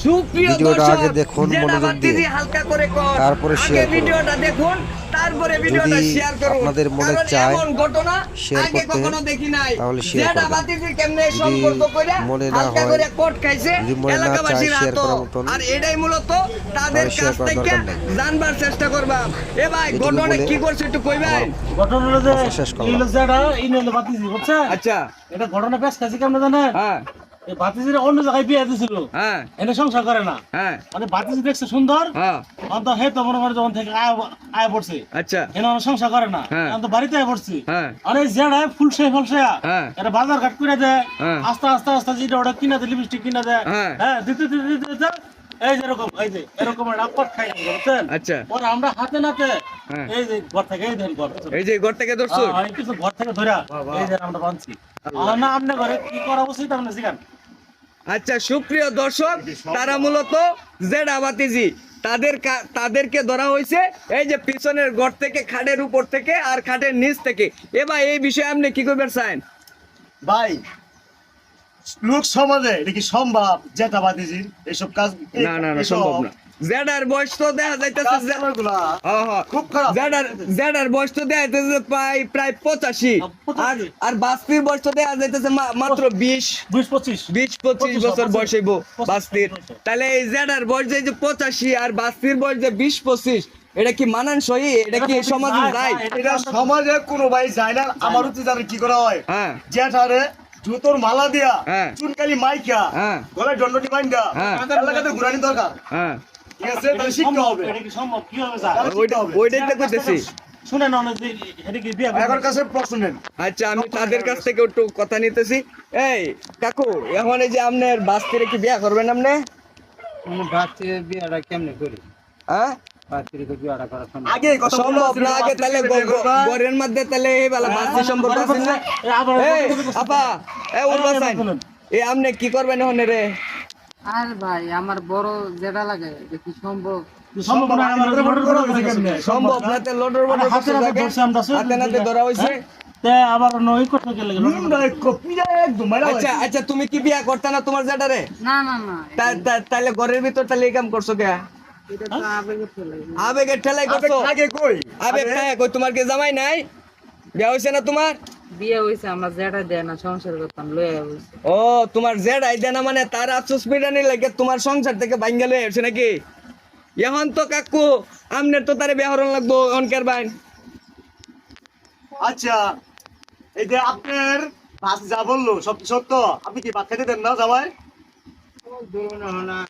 সুপ্রিয় ভিডিওটা দর্শক, আগে দেখুন যেটা মনোযোগ ভাবতেছি দিয়ে, হালকা করে কর, তারপরে আগে শেয়ার করুন। ভিডিওটা দেখুন, তারপরে ভিডিওটা যদি শেয়ার করুন। আপনাদের মনে কারণ চায় এমন ঘটনা শেয়ার আগে করতে, কখনো দেখি নাই। তাহলে শেয়ার যেটা করবেন। ভাবতেছি কেমনে যদি সম্পর্ক কইরা মনে না হালকা হয়, করে কোট খাইছে যদি মনে না চায় এলাকাবাসীর শেয়ার হাত। করার মতন, আর এটাই মূলত তাদের তাহলে শেয়ার কাছ করার থেকে দরকার নেই। জানবার চেষ্টা করবা। এ ভাই এটুকু ঘটনা বলে কি করছে একটু কইবেন? ঘটনা হলো যে কথা শেষ করলাম। এই হলো যেটা ইনলে বাতিজি বুঝছেন? আচ্ছা, এটা ঘটনা বেশ কাছে কেমন জানেন? হ্যাঁ এই বাতিজির অন্য জায়গায় বিয়ে দিছিল, হ্যাঁ এনে সংসার করে না। হ্যাঁ মানে বাতিজি দেখছে সুন্দর, হ্যাঁ, অন্ত হে তো মনে করে যখন থেকে আয় পড়ছে, আচ্ছা, এনে সংসার করে না, হ্যাঁ। অন্ত বাড়িতে আয় পড়ছে। হ্যাঁ আরে যেটা ফুলসে হ্যাঁ। এটা বাজার ঘাট করে দেয়, হ্যাঁ। আস্তে আস্তে আস্তে যেটা ওটা কিনা দেয়, লিপস্টিক কিনা দেয়, হ্যাঁ। হ্যাঁ দিতে দিতে দিতে দিতে এই যে এরকম, এই যে এরকম একটা পট খাই বুঝছেন? আচ্ছা, পরে আমরা হাতে নাতে হ্যাঁ। এই যে ঘর থেকে এই দেন ঘর এই যে ঘর থেকে ধরছো। এই কিছু ঘর থেকে ধরে এই যে আমরা বানছি। না আপনি ঘরে কি করা উচিত আপনি শিখান। আচ্ছা, সুপ্রিয় দর্শক, তারা মূলত জেড আবাতিজি তাদেরকে ধরা হয়েছে এই যে পিছনের ঘর থেকে, খাটের উপর থেকে আর খাটের নিচ থেকে। এবার এই বিষয়ে আপনি কি করবেন চান? ভাই লোক সমাজে এটা কি সম্ভব যেটা বাদিজির এইসব কাজ? না না না, সম্ভব না। জেডার বয়স তো দেখা যাইতেছে খুব খারাপ। জেডার বয়স তো দেখা যাইতেছে প্রায় 85, আর বাস্তির বয়স তো দেখা যাইতেছে মাত্র 20-25 20-25 বছর বয়স হইব বাস্তির। তাহলে এই জেডার বয়স যে 85 আর বাস্তির বয়স যে 20-25, এটা কি মানানসই? এটা কি সমাজে যায়? এটা সমাজে কোনো ভাই যায় না। আমার হচ্ছে জানে কি করা হয়, হ্যাঁ যেটারে জুতোর মালা দিয়া হ্যাঁ। চুনকালি মাইকা হ্যাঁ। গলায় দণ্ডটি বাইন্দা হ্যাঁ। এলাকাতে ঘুরানি দরকার। হ্যাঁ, ঠিক আছে, তাহলে শিখতে হবে। এটা কি সম্ভব কিভাবে যায়? ওইটাই তো কইতেছি। শুনেন অনেক যে এটা কি বিয়ে এখন কাছে প্রশ্ন নেন। আচ্ছা, আমি তাদের কাছ থেকে একটু কথা নিতেছি। এই কাকু, এখন এই যে আপনার বাস্তিরে কি বিয়া করবেন আপনি? বাচ্চার বিয়াটা কেমনে করি? হ্যাঁ, বাচ্চার তো বিয়াটা করা সম্ভব। আগে কথা সম্ভব না। আগে তাহলে ঘরের মধ্যে তাহলে এই বেলা বাস্তি সম্পর্ক আছে না? এই আপা, এ উঠবা চাই। এ আপনি কি করবেন এখন রে? আর ভাই আমার বড় যেটা লাগে দেখি সম্ভব। সম্ভব না আমার মোটর করা হয়েছে কেমনে? সম্ভব না। তে লডর বডর হাতে নাতে ধরছে আমরা, হাতে নাতে ধরা হইছে। তে আবার নই করতে গেলে নিন্দা কপিয়া একদম মারা আচ্ছা আচ্ছা, তুমি কি বিয়া করতে না তোমার জেডারে? না না না, তাহলে ঘরের ভিতর তাহলে এই কাম করছো কে? এটা তো আবেগে চলে গেছে। আবেগের ঠেলাই করছো? আগে কই আবেগ খায় কই? তোমার কি জামাই নাই? বিয়া হইছে না তোমার? বিয়ে হয়েছে আমরা যেটা দেয় না সংসার করতাম লয়ে হয়েছে। ও, তোমার জেড আইডা না, মানে তার আফসোস মিটানি লাগে তোমার সংসার থেকে ভাঙ্গা লয়ে আসছে নাকি? এখন তো কাকু আমনের তো তারে বিয়া হরণ লাগবো অনকের বাইন। আচ্ছা, এই যে আপনার ভাত যা বললো সব সত্য, আপনি কি ভাত খেতে দেন না জামাই?